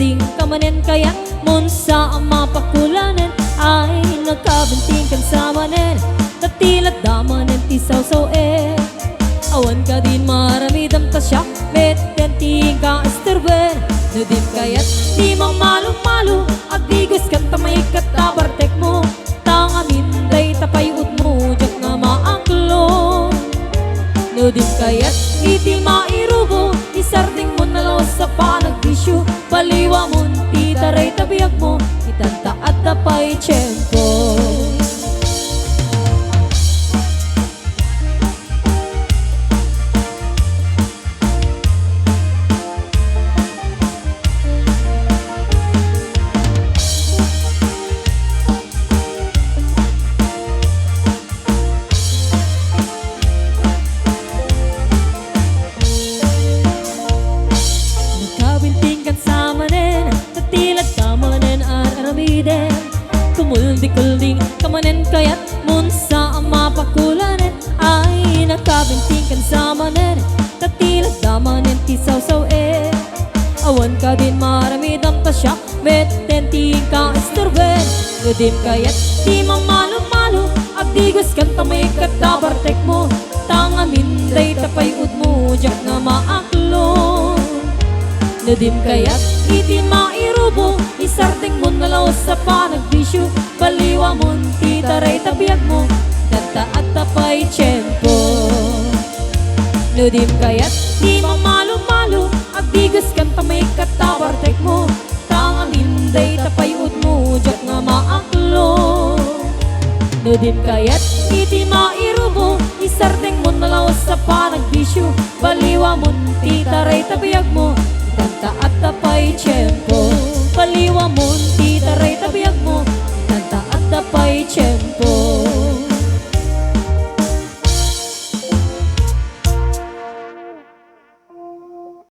ding kamanen kaya mun sa mapakulanan ay nagkabinting kan sa manen tatilat damanen ti saw awan ka din maramidam tasya beten ting ka esterben no din kayat di mang malu-malu agdigos kan tamay katabartek mo tang aminday tapayud mo jak nga maanglo no din kayat iti mairubo isarding mo nalaw sa panagbisyo baliwa mo ti taray tabiyag mo itanta at tapay tiyempo. Kumuldi-kulding kamanen kayat mun sa mapakulanen ay nakabinting kan sa manen tatilat damanen ti saw awan ka din maramidam tasya beten ti ka estorben udim kayat di mamalu-malu agdigos kan tamay katabartek mo tang aminday tapayud mo jak nga maaklo udim kayat iti mairubo isarding mo nalaw sa panagbisyo baliwa mo ti taray tabiyag mo data at tapay tiyempo nudim kayat di mamalu-malu agdigos kan tamay katabartek mo tang aminday tapayud mo jak nga maaklo nudim kayat iti mairubo isarding mo nalaw sa panagbisyo baliwa mo ti taray tabiyag mo data at tapay tiyempo baliwa mo ti taray tabiyag